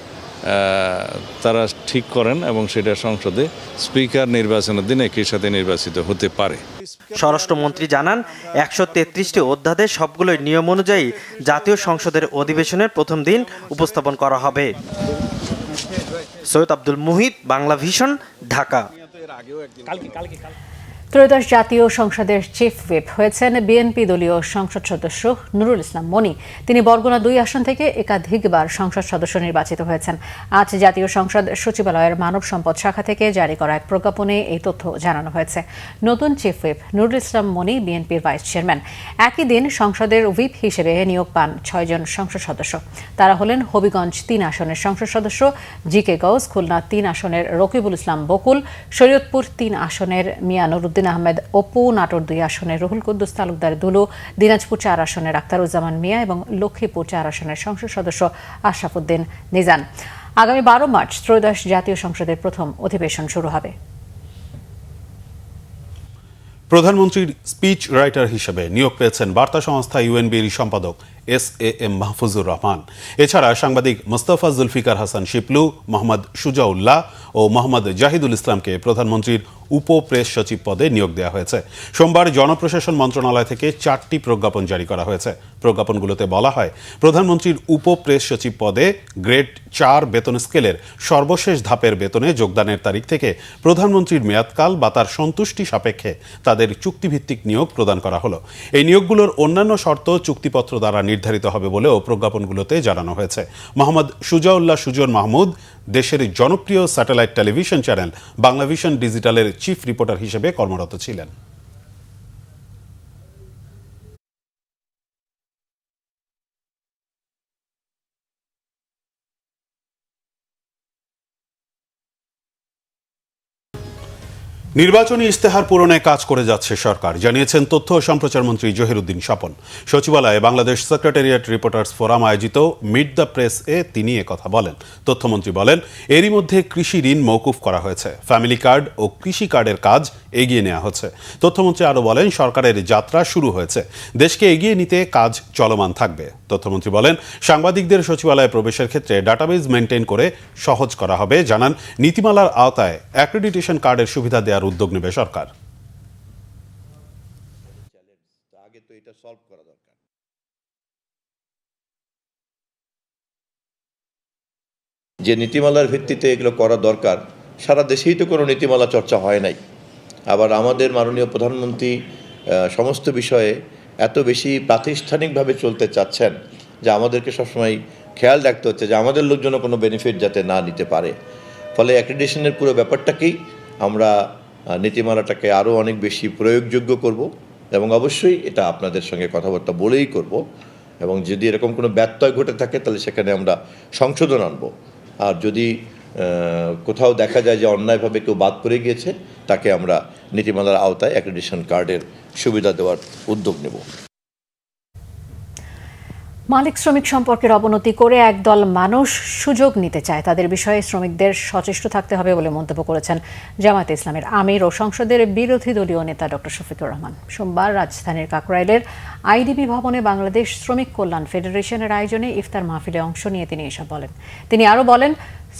তারা ঠিক করেন এবং সেটা সংসদে স্পিকার নির্বাচনের দিন একই সাথে নির্বাচিত হতে পারে। স্বরাষ্ট্রমন্ত্রী জানান, 133টি অধ্যাদেশ সবগুলোই নিয়ম অনুযায়ী জাতীয় সংসদের অধিবেশনের প্রথম দিন উপস্থাপন করা হবে। সৈয়দ আব্দুল মুহিত, বাংলা ভিশন, ঢাকা। ত্রয়োদশ জাতীয় সংসদের চিফ হুইপ হয়েছেন বিএনপি দলীয় সংসদ সদস্য নুরুল ইসলাম মনি। তিনি বরগুনা 2 আসন থেকে একাধিকবার সংসদ সদস্য নির্বাচিত হয়েছেন। আজ জাতীয় সংসদ সচিবালয়ের মানব সম্পদ শাখা থেকে জারি করা এক প্রজ্ঞাপনে এই তথ্য জানানো হয়েছে। নতুন চিফ হুইপ নুরুল ইসলাম মনি বিএনপির ভাইস চেয়ারম্যান। একই দিন সংসদের হুইপ হিসেবে নিয়োগ পান 6 জন সংসদ সদস্য। তারা হলেন হবিগঞ্জ 3 আসনের সংসদ সদস্য জি.কে. গৌস, খুলনা 3 আসনের রকিবুল ইসলাম বকুল, শরীয়তপুর 3 আসনের মিয়া নুরুদ্দিন আহমেদ অপু, নাটোর 2 আসনের রুহুল কুদ্দুস তালুকদার দুলু, দিনাজপুর 4 আসনের আখতারুজ্জামান মিয়া এবং লক্ষ্মীপুর 4 আসনের সংসদ সদস্য আশরাফুদ্দিন নিজান। আগামী 12 মার্চ ত্রয়োদশ জাতীয় সংসদের প্রথম অধিবেশন শুরু হবে। প্রধানমন্ত্রীর স্পিচ রাইটার হিসেবে নিয়োগ পেয়েছেন বার্তা সংস্থা ইউএনবির সম্পাদক এস.এ.এম. মাহফুজুর রহমান। এছাড়া সাংবাদিক মোস্তফা জুলফিকার হাসান শিপলু, মোহাম্মদ সুজাউল্লাহ ও মোহাম্মদ জাহিদুল ইসলামকে প্রধানমন্ত্রীর উপ প্রেস সচিব পদে নিয়োগ দেওয়া হয়েছে। সোমবার জনপ্রশাসন মন্ত্রণালয় থেকে 4টি প্রজ্ঞাপন জারি করা হয়েছে। প্রজ্ঞাপনগুলোতে বলা হয়, প্রধানমন্ত্রীর উপ প্রেস সচিব পদে গ্রেড 4 বেতন স্কেলের সর্বশেষ ধাপের বেতনে যোগদানের তারিখ থেকে প্রধানমন্ত্রীর মেয়াদকাল বা তার সন্তুষ্টি সাপেক্ষে তাদের চুক্তিভিত্তিক নিয়োগ প্রদান করা হলো। এই নিয়োগগুলোর অন্যান্য শর্ত চুক্তিপত্র দ্বারা নির্ধারিত হবে বলেও প্রজ্ঞাপনগুলোতে জানানো হয়েছে। মোহাম্মদ সুজাউল্লাহ সুজন মাহমুদ দেশের জনপ্রিয় স্যাটেলাইট টেলিভিশন চ্যানেল বাংলাভিশন ডিজিটালের চিফ রিপোর্টার হিসেবে কর্মরত ছিলেন। নির্বাচনী ইস্তেহার পূরণে কাজ করে যাচ্ছে সরকার, জানিয়েছেন তথ্য ও সম্প্রচার মন্ত্রী জহিরুদ্দিন স্বপন। সচিবালয়ে বাংলাদেশ সেক্রেটারিয়েট রিপোর্টার্স ফোরাম আয়োজিত মিট দ্য প্রেস এ তিনি একথা বলেন। তথ্যমন্ত্রী বলেন, এরই মধ্যে কৃষি ঋণ মওকুফ করা হয়েছে, ফ্যামিলি কার্ড ও কৃষি কার্ডের কাজ এগিয়ে নেওয়া হচ্ছে। তথ্যমন্ত্রী আরও বলেন, সরকারের যাত্রা শুরু হয়েছে, দেশকে এগিয়ে নিতে কাজ চলমান থাকবে। তথ্যমন্ত্রী বলেন, সাংবাদিকদের সচিবালয়ে প্রবেশের ক্ষেত্রে ডাটাবেজ মেনটেন করে সহজ করা হবে। জানান, নীতিমালার আওতায় অ্যাক্রেডিটেশন কার্ডের সুবিধা দেওয়ার উদ্যোগ নেবে সরকার। যে নীতিমালার ভিত্তিতে এগুলো করা দরকার, সারা দেশেই তো কোনো নীতিমালা চর্চা হয় নাই। আবার আমাদের মাননীয় প্রধানমন্ত্রী সমস্ত বিষয়ে এত বেশি প্রাতিষ্ঠানিকভাবে চলতে চাচ্ছেন যে আমাদেরকে সবসময় খেয়াল রাখতে হচ্ছে যে আমাদের লোকজন কোনো বেনিফিট যাতে না নিতে পারে। ফলে অ্যাক্রেডিটেশনের পুরো ব্যাপারটাকেই আমরা নীতিমালাটাকে আরও অনেক বেশি প্রয়োগযোগ্য করব এবং অবশ্যই এটা আপনাদের সঙ্গে কথাবার্তা বলেই করব, এবং যদি এরকম কোনো ব্যত্যয় ঘটে থাকে তাহলে সেখানে আমরা সংশোধন আনব। আর যদি কোথাও দেখা যায় যে অন্যায়ভাবে কেউ বাদ পড়ে গিয়েছে, তাকে আমরা নীতিমালার আওতায় অ্যাক্রেডিটেশন কার্ডের সুবিধা দেওয়ার উদ্যোগ নেব। মালিক শ্রমিক সম্পর্কের অবনতি করে একদল মানুষ সুযোগ নিতে চায়, তাদের বিষয়ে শ্রমিকদের সচেষ্ট থাকতে হবে বলে মন্তব্য করেছেন জামায়াতে ইসলামের আমির ও সংসদের বিরোধী দলীয় নেতা ডক্টর শফিকুর রহমান। সোমবার রাজধানীর কাকরাইলের আইডিবি ভবনে বাংলাদেশ শ্রমিক কল্যাণ ফেডারেশনের আয়োজনে ইফতার মাহফিলে অংশ নিয়ে তিনি এসব বলেন। তিনি আরও বলেন,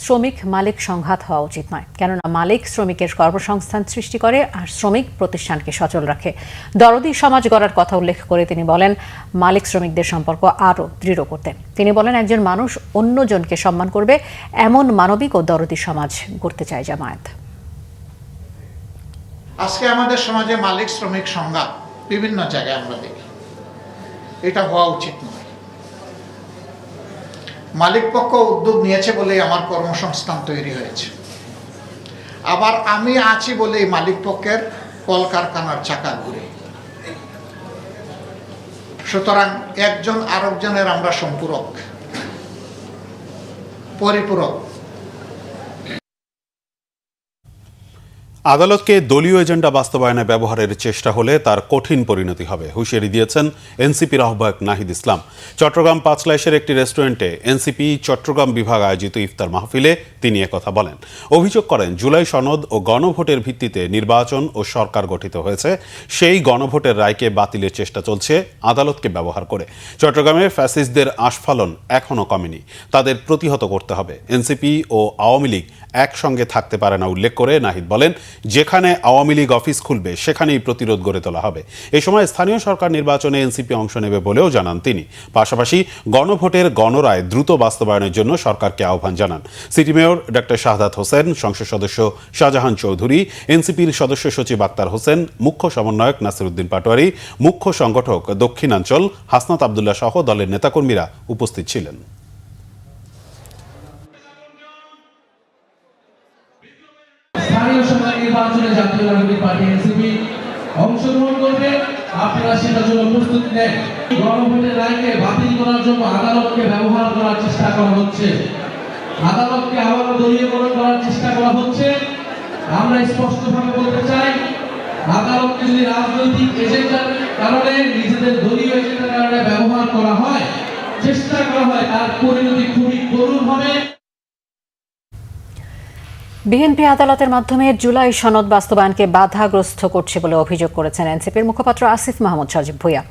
শ্রমিক মালিক সংঘাত হওয়া উচিত নয়, কেননা মালিক শ্রমিকের কর্মসংস্থান সৃষ্টি করে আর শ্রমিক প্রতিষ্ঠানকে সচল রাখে। দরদি সমাজ গড়ার কথা উল্লেখ করে তিনি বলেন, মালিক শ্রমিকদের সম্পর্ক আরও দৃঢ় করতে। তিনি বলেন, একজন মানুষ অন্যজনকে সম্মান করবে এমন মানবিক ও দরদি সমাজ গড়তে চায় জামায়াত। আজকে আমাদের সমাজে মালিক শ্রমিক সংঘাত বিভিন্ন জায়গায় আমরা দেখি, এটা হওয়া উচিত নয়। মালিক পক্ষ উদ্যোগ নিয়েছে বলেই আমার কর্মসংস্থান তৈরি হয়েছে, আবার আমি আছি বলেই মালিক পক্ষের কলকারখানার চাকা ঘুরে। সুতরাং একজন আরেকজনের আমরা সম্পূরক, পরিপূরক। আদালতকে দলীয় এজেন্ডা বাস্তবায়নে ব্যবহারের চেষ্টা হলে তার কঠিন পরিণতি হবে, হুঁশিয়ারি দিয়েছেন এনসিপির আহ্বায়ক নাহিদ ইসলাম। চট্টগ্রাম পাঁচলাইশের একটি রেস্টুরেন্টে এনসিপি চট্টগ্রাম বিভাগ আয়োজিত ইফতার মাহফিলে তিনি একথা বলেন। অভিযোগ করেন, জুলাই সনদ ও গণভোটের ভিত্তিতে নির্বাচন ও সরকার গঠিত হয়েছে, সেই গণভোটের রায়কে বাতিলের চেষ্টা চলছে আদালতকে ব্যবহার করে। চট্টগ্রামে ফ্যাসিস্টদের আস্ফালন এখনও কমেনি, তাদের প্রতিহত করতে হবে। এনসিপি ও আওয়ামী লীগ একসঙ্গে থাকতে পারে না উল্লেখ করে নাহিদ বলেন, যেখানে আওয়ামী লীগ অফিস খুলবে সেখানেই প্রতিরোধ গড়ে তোলা হবে। এ সময় স্থানীয় সরকার নির্বাচনে এনসিপি অংশ নেবে বলেও জানান তিনি। পাশাপাশি গণভোটের গণরায় দ্রুত বাস্তবায়নের জন্য সরকারকে আহ্বান জানান city mayor doctor Shahadat Hossain, সংসদ সদস্য শাহজাহান চৌধুরী, এনসিপির সদস্য সচিব আক্তার হোসেন, মুখ্য সমন্বয়ক নাসিরউদ্দিন পাটোয়ারি, মুখ্য সংগঠক দক্ষিণাঞ্চল হাসনাত আবদুল্লাহ সহ দলের নেতাকর্মীরা উপস্থিত ছিলেন। স্থানীয় সরকার নির্বাচনে জাতীয় নাগরিক পার্টি এনসিপি অংশগ্রহণ করবে, আপনারা সেটার জন্য প্রস্তুতি নেন। গণভোটের রায়কে বাতিল করার জন্য আদালতকে ব্যবহার করার চেষ্টা করা হচ্ছে, আদালতকে আবারও দলীয়করণ করার চেষ্টা করা হচ্ছে। আমরা স্পষ্টভাবে বলতে চাই, আদালতকে যদি রাজনৈতিক এজেন্ডার কারণে, নিজেদের দলীয় এজেন্ডার কারণে ব্যবহার করা হয়, চেষ্টা করা হয়, তার পরিণতি খুবই করুণ হবে। বিএনপি আদালতের মাধ্যমে জুলাই সনদ বাস্তবায়নকে বাধাগ্রস্ত করছে বলে অভিযোগ করেছেন এনসিপির মুখপাত্র আসিফ মাহমুদ সজীব ভূঁইয়া।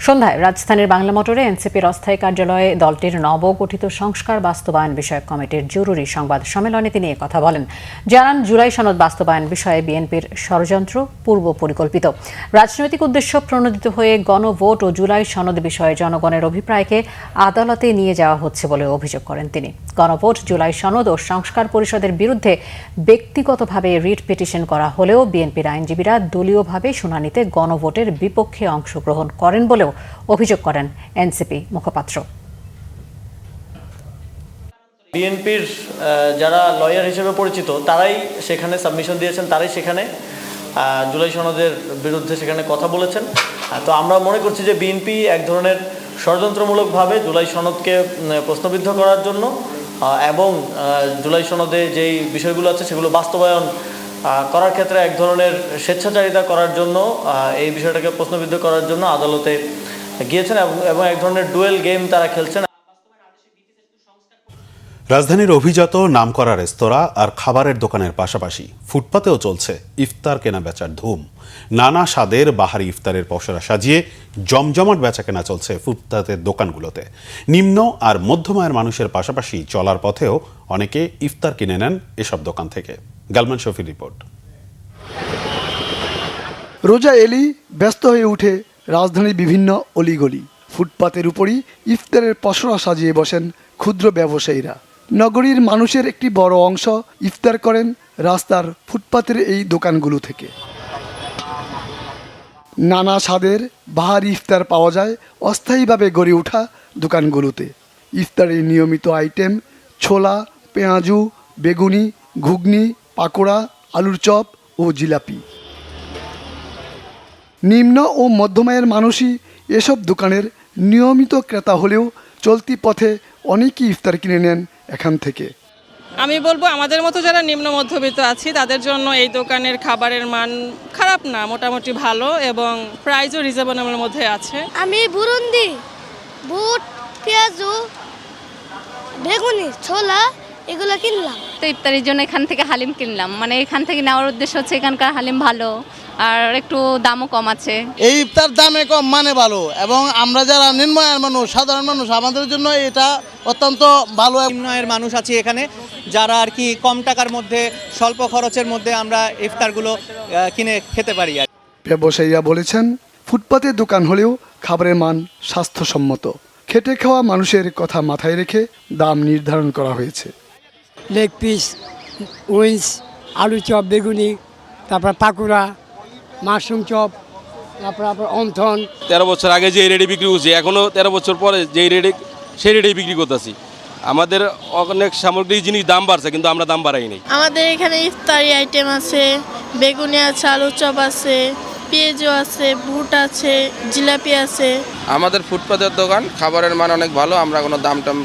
সন্ধ্যায় রাজধানীর বাংলা মোটরে এনসিপির অস্থায়ী কার্যালয়ে দলটির নবগঠিত সংস্কার বাস্তবায়ন বিষয়ক কমিটির জরুরি সংবাদ সম্মেলনে তিনি একথা বলেন। জানান, জুলাই সনদ বাস্তবায়ন বিষয়ে বিএনপির ষড়যন্ত্র পূর্ব পরিকল্পিত, রাজনৈতিক উদ্দেশ্য প্রণোদিত হয়ে গণভোট ও জুলাই সনদ বিষয়ে জনগণের অভিপ্রায়কে আদালতে নিয়ে যাওয়া হচ্ছে বলে অভিযোগ করেন তিনি। গণভোট, জুলাই সনদ ও সংস্কার পরিষদের বিরুদ্ধে ব্যক্তিগতভাবে রিট পিটিশন করা হলেও বিএনপির আইনজীবীরা দলীয়ভাবে শুনানিতে গণভোটের বিপক্ষে অংশগ্রহণ করেন বলেও অভিযোগ করেন এনসিপি মুখপাত্র। বিএনপির যারা লয়ার হিসেবে পরিচিত তারাই সেখানে সাবমিশন দিয়েছেন, তারাই সেখানে জুলাই সনদের বিরুদ্ধে সেখানে কথা বলেছেন। তো আমরা মনে করছি যে বিএনপি এক ধরনের ষড়যন্ত্রমূলকভাবে জুলাই সনদকে প্রশ্নবিদ্ধ করার জন্য এবং জুলাই সনদে যেই বিষয়গুলো আছে সেগুলো বাস্তবায়ন করার ক্ষেত্রে এক ধরনের স্বেচ্ছাচারিতা করার জন্য এই বিষয়টাকে প্রশ্নবিদ্ধ করার জন্য আদালতে গিয়েছেন এবং এক ধরনের ডুয়েল গেম তারা খেলছেন। রাজধানীর অভিজাত নামকরা রেস্তোরাঁ আর খাবারের দোকানের পাশাপাশি ফুটপাতেও চলছে ইফতার কেনা বেচার ধুম। নানা স্বাদের বাহারি ইফতারের পসরা সাজিয়ে জমজমাট বেচাকেনা চলছে ফুটপাতের দোকানগুলোতে। নিম্ন আর মধ্যম আয়ের মানুষের পাশাপাশি চলার পথেও অনেকে ইফতার কিনে নেন এসব দোকান থেকে। গালমান শফির রিপোর্ট। রোজা এলেই ব্যস্ত হয়ে উঠে রাজধানীর বিভিন্ন অলিগলি। ফুটপাতের উপরই ইফতারের পসরা সাজিয়ে বসেন ক্ষুদ্র ব্যবসায়ীরা। নগরীর মানুষের একটি বড় অংশ ইফতার করেন রাস্তার ফুটপাতের এই দোকানগুলো থেকে। নানা স্বাদের বাহারি ইফতার পাওয়া যায় অস্থায়ীভাবে গড়ে ওঠা দোকানগুলোতে। ইফতারের নিয়মিত আইটেম ছোলা, পেঁয়াজু, বেগুনি, ঘুগনি, পাকোড়া, আলুর চপ ও জিলাপি। নিম্ন ও মধ্যম আয়ের মানুষই এসব দোকানের নিয়মিত ক্রেতা হলেও চলতি পথে অনেকেই ইফতার কিনে নেন এখান থেকে। আমি বলবো আমাদের মতো যারা নিম্ন মধ্যবিত্ত আছি তাদের জন্য এই দোকানের খাবারের মান খারাপ না, মোটামুটি ভালো এবং প্রাইসও রিজনেবলের মধ্যে আছে। আমি বুরুন্দি, বুট, পেঁয়াজু, বেগুনি, ছোলা এগুলো কিনলাম। তো ইফতারির জন্য এখান থেকে হালিম কিনলাম, মানে এখান থেকে নেওয়ার উদ্দেশ্য হচ্ছে এখানকার হালিম ভালো আর একটু দামও কম আছে। এই ইফতার দামে কম মানে ভালো, এবং আমরা যারা নিম্ন আয়ের মানুষ, সাধারণ মানুষ, আমাদের জন্য এটা অত্যন্ত ভালো। নিম্ন আয়ের মানুষ আছে এখানে যারা আর কি কম টাকার মধ্যে স্বল্প খরচের মধ্যে আমরা ইফতারগুলো কিনে খেতে পারি। ব্যবসায়ীরা বলেছেন ফুটপাতের দোকান হলেও খাবারের মান স্বাস্থ্যসম্মত। খেটে খাওয়া মানুষের কথা মাথায় রেখে দাম নির্ধারণ করা হয়েছে। লেগ পিস, উইংস, আলু চপ, বেগুনি, তারপর পাকুড়া, মাশরুম চপ, তারপর অন্থন। 13 বছর আগে যে রেটে বিক্রি করছি এখনও 13 বছর পরে যে রেটে সেই রেটেই বিক্রি করতেছি। আমাদের অনেক সামগ্রিক জিনিস দাম বাড়ছে কিন্তু আমরা দাম বাড়াই নাই। আমাদের এখানে ইফতারি আইটেম আছে, বেগুনি আছে, আলু চপ আছে, পেঁয়াজু আছে, বুট আছে, জিলাপি আছে। আমাদের ফুটপাতের দোকান, খাবারের মান অনেক ভালো, আমরা কোনো দাম টাম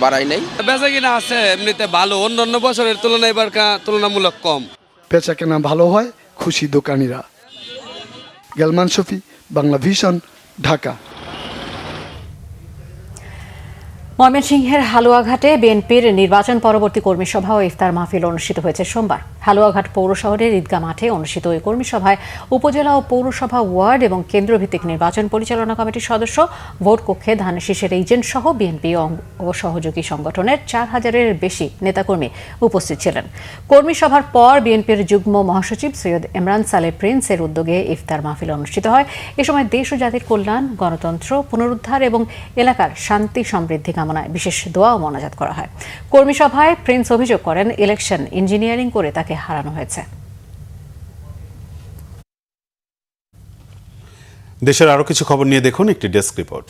বাড়াই নাই। বেচা কিনা আছে এমনিতে ভালো, অন্যান্য বছরের তুলনায় এবার তুলনামূলক কম। বেচা কেনা ভালো হয়, খুশি দোকানিরা। গালমান শফি, বাংলা ভিশন, ঢাকা। ময়মনসিংহের হালুয়াঘাটে বিএনপির নির্বাচন পরবর্তী কর্মী সভা ও ইফতার মাহফিল অনুষ্ঠিত হয়েছে সোমবার। হালুয়াঘাট পৌর শহরের ঈদগাহ মাঠে অনুষ্ঠিত ওই কর্মী সভায় উপজেলা ও পৌরসভা, ওয়ার্ড এবং কেন্দ্রভিত্তিক নির্বাচন পরিচালনা কমিটির সদস্য, ভোট কক্ষে ধান শীষের এজেন্ট সহ বিএনপি ও সহযোগী সংগঠনের 4000-এর বেশি নেতাকর্মী উপস্থিত ছিলেন। কর্মী সভার পর বিএনপির যুগ্ম মহাসচিব সৈয়দ ইমরান সালে প্রিন্সের উদ্যোগে ইফতার মাহফিল অনুষ্ঠিত হয়। এ সময় দেশ ও জাতির কল্যাণ, গণতন্ত্র পুনরুদ্ধার এবং এলাকার শান্তি সমৃদ্ধি কামনায় বিশেষ দোয়া ও মোনাজাত করা হয়। কর্মী সভায় প্রিন্স অভিযোগ করেন ইলেকশন ইঞ্জিনিয়ারিং করে তাকে হারানো হয়েছে। দেশের আরো কিছু খবর নিয়ে দেখুন একটি ডেস্ক রিপোর্ট।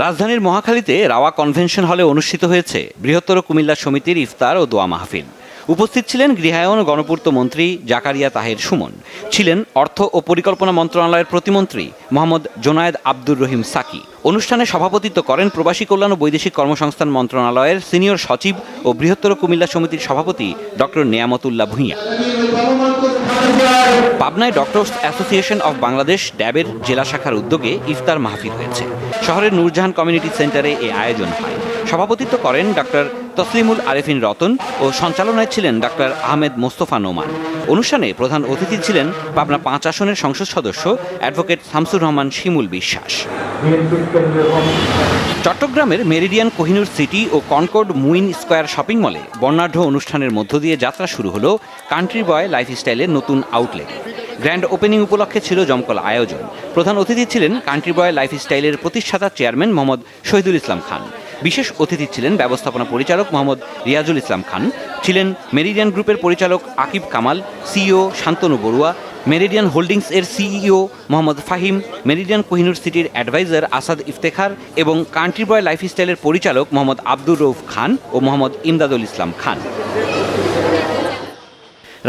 রাজধানীর মহাখালীতে রাওয়া কনভেনশন হলে অনুষ্ঠিত হয়েছে বৃহত্তর কুমিল্লা সমিতির ইফতার ও দোয়া মাহফিল। উপস্থিত ছিলেন গৃহায়ন ও গণপূর্ত মন্ত্রী জাকারিয়া তাহের সুমন, ছিলেন অর্থ ও পরিকল্পনা মন্ত্রণালয়ের প্রতিমন্ত্রী মোহাম্মদ জোনায়েদ আব্দুর রহিম সাকি। অনুষ্ঠানে সভাপতিত্ব করেন প্রবাসী কল্যাণ ও বৈদেশিক কর্মসংস্থান মন্ত্রণালয়ের সিনিয়র সচিব ও বৃহত্তর কুমিল্লা সমিতির সভাপতি ডক্টর নেয়ামতুল্লাহ ভূঁইয়া। পাবনায় ডক্টরস অ্যাসোসিয়েশন অব বাংলাদেশ ড্যাবের জেলা শাখার উদ্যোগে ইফতার মাহফিল হয়েছে। শহরের নূরজাহান কমিউনিটি সেন্টারে এ আয়োজন হয়। সভাপতিত্ব করেন ডক্টর তসলিমুল আরেফিন রতন ও সঞ্চালনায় ছিলেন ডক্টর আহমেদ মোস্তফা নোমান। অনুষ্ঠানে প্রধান অতিথি ছিলেন পাবনা 5 আসনের সংসদ সদস্য অ্যাডভোকেট শামসুর রহমান শিমুল বিশ্বাস। চট্টগ্রামের মেরিডিয়ান কোহিনুর সিটি ও কনকর্ড মুইন স্কয়ার শপিং মলে বর্ণাঢ্য অনুষ্ঠানের মধ্য দিয়ে যাত্রা শুরু হলো কান্ট্রি বয় লাইফস্টাইলের নতুন আউটলেট। গ্র্যান্ড ওপেনিং উপলক্ষে ছিল জমকল আয়োজন। প্রধান অতিথি ছিলেন কান্ট্রি বয় লাইফস্টাইলের প্রতিষ্ঠাতা চেয়ারম্যান মোহাম্মদ শহীদুল ইসলাম খান। বিশেষ অতিথি ছিলেন ব্যবস্থাপনা পরিচালক মোহাম্মদ রিয়াজুল ইসলাম খান, ছিলেন মেরিডিয়ান গ্রুপের পরিচালক Akib Kamal, CEO Shantanu Barua, Meridian Holdings এর সিইও মোহাম্মদ ফাহিম, মেরিডিয়ান কোহিনুর সিটির অ্যাডভাইজার আসাদ ইফতেখার এবং কান্ট্রি বয় লাইফস্টাইলের পরিচালক মোহাম্মদ আব্দুর রউফ খান ও মোহাম্মদ ইমদাদুল ইসলাম খান।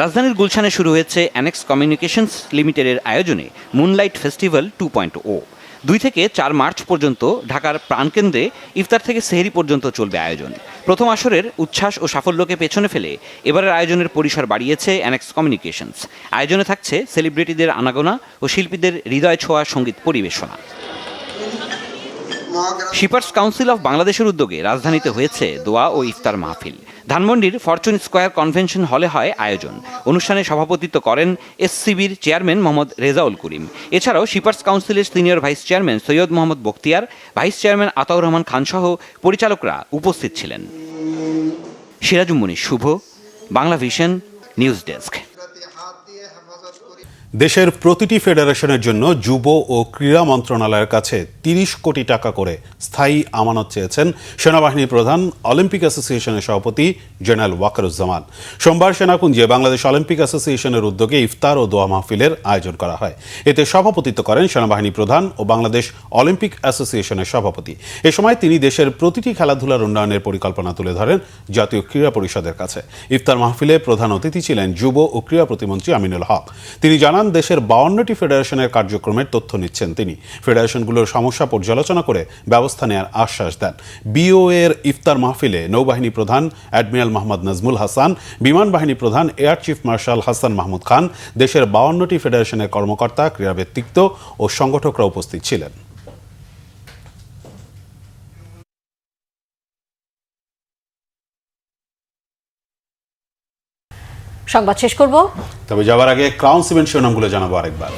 রাজধানীর গুলশানে শুরু হয়েছে অ্যানেক্স কমিউনিকেশনস লিমিটেডের আয়োজনে মুনলাইট ফেস্টিভ্যাল 2.0। 2 থেকে 4 মার্চ পর্যন্ত ঢাকার প্রাণকেন্দ্রে ইফতার থেকে সেহরি পর্যন্ত চলবে আয়োজন। প্রথম আসরের উচ্ছ্বাস ও সাফল্যকে পেছনে ফেলে এবারের আয়োজনের পরিসর বাড়িয়েছে অ্যানেক্স কমিউনিকেশনস। আয়োজনে থাকছে সেলিব্রিটিদের আনাগোনা ও শিল্পীদের হৃদয় ছোঁয়া সঙ্গীত পরিবেশনা। শিপার্স কাউন্সিল অফ বাংলাদেশের উদ্যোগে রাজধানীতে হয়েছে দোয়া ও ইফতার মাহফিল। ধানমন্ডির ফরচুন স্কয়ার কনভেনশন হলে হয় আয়োজন। অনুষ্ঠানে সভাপতিত্ব করেন এসসিবির চেয়ারম্যান মোহাম্মদ রেজাউল করিম। এছাড়াও শিপার্স কাউন্সিলের senior vice chairman Syed Mohammad Bakhtiar, vice chairman Ataur Rahman Khan সহ পরিচালকরা উপস্থিত ছিলেন। Sirajum Munir Shuvo, Bangla Vision, news desk. দেশের প্রতিটি ফেডারেশনের জন্য যুব ও ক্রীড়া মন্ত্রণালয়ের কাছে ৩০ কোটি টাকা করে স্থায়ী আমানত চেয়েছেন সেনাবাহিনী প্রধান, অলিম্পিক অ্যাসোসিয়েশনের সভাপতি জেনারেল ওয়াকারুজ্জামান। সোমবার সেনাকুঞ্জে বাংলাদেশ অলিম্পিক অ্যাসোসিয়েশনের উদ্যোগে ইফতার ও দোয়া মাহফিলের আয়োজন করা হয়। এতে সভাপতিত্ব করেন সেনাবাহিনী প্রধান ও বাংলাদেশ অলিম্পিক অ্যাসোসিয়েশনের সভাপতি। এ সময় তিনি দেশের প্রতিটি খেলাধুলার উন্নয়নের পরিকল্পনা তুলে ধরেন জাতীয় ক্রীড়া পরিষদের কাছে। ইফতার মাহফিলে প্রধান অতিথি ছিলেন যুব ও ক্রীড়া প্রতিমন্ত্রী আমিনুল হক। তিনি জানান, দেশের 52টি ফেডারেশনের কার্যক্রমের তথ্য নিচ্ছেন তিনি। ফেডারেশনগুলোর সমস্যা পর্যালোচনা করে ব্যবস্থা নেওয়ার আশ্বাস দেন। বিওএ এর ইফতার মাহফিলে নৌবাহিনী প্রধান অ্যাডমিরাল মোহাম্মদ নাজমুল হাসান, বিমান বাহিনী প্রধান air chief marshal Hasan Mahmud Khan, দেশের 52টি ফেডারেশনের কর্মকর্তা, ক্রীড়া ব্যক্তিত্ব ও সংগঠকরা উপস্থিত ছিলেন। সংবাদ শেষ করব, তবে যাওয়ার আগে ক্রাউন সিমেন্ট শিরোনামগুলো জানাবো আরেকবার।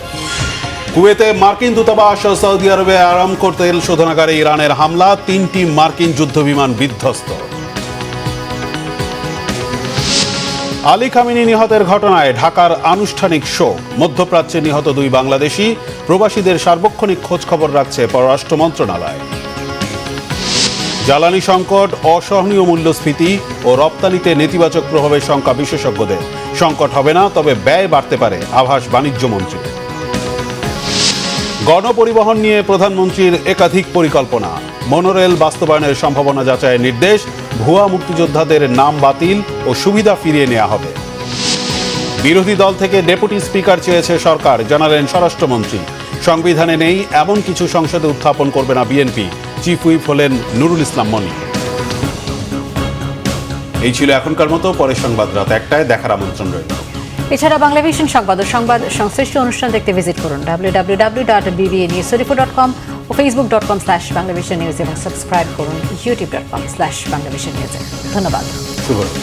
কুয়েতে মার্কিন দূতাবাস ও সৌদি আরবে আরামকো তেল শোধনাগারে ইরানের হামলা, 3টি মার্কিন যুদ্ধবিমান বিধ্বস্ত। আলী খামেনি নিহতের ঘটনায় ঢাকার আনুষ্ঠানিক শোক। মধ্যপ্রাচ্যে নিহত 2 বাংলাদেশি। প্রবাসীদের সার্বক্ষণিক খোঁজ খবর রাখছে পররাষ্ট্র মন্ত্রণালয়। জ্বালানি সংকট, অসহনীয় মূল্যস্ফীতি ও রপ্তানিতে নেতিবাচক প্রভাবের শঙ্কা বিশেষজ্ঞদের। সংকট হবে না, তবে ব্যয় বাড়তে পারে, আভাস বাণিজ্যমন্ত্রী। গণপরিবহন নিয়ে প্রধানমন্ত্রীর একাধিক পরিকল্পনা। মনোরেল বাস্তবায়নের সম্ভাবনা যাচাইয়ের নির্দেশ। ভুয়া মুক্তিযোদ্ধাদের নাম বাতিল ও সুবিধা ফিরিয়ে নেওয়া হবে। বিরোধী দল থেকে ডেপুটি স্পিকার চেয়েছে সরকার, জানালেন স্বরাষ্ট্রমন্ত্রী। সংবিধানে নেই এমন কিছু সংসদে উত্থাপন করবে না বিএনপি। চিফ হুইপ হলেন নুরুল ইসলাম মনি। এই ছিল এখনকার মতো। পরের সংবাদ রাত 1টায় দেখার আমন্ত্রণ রইল। এছাড়া বাংলা ভিশন সংবাদ ও সংবাদ সংশ্লিষ্ট অনুষ্ঠান দেখতে ভিজিট করুন www.bbnews24.com ও facebook.com/banglavisionnews এবং সাবস্ক্রাইব করুন youtube.com/banglavisionnews। ধন্যবাদ। শুভরাত্রি।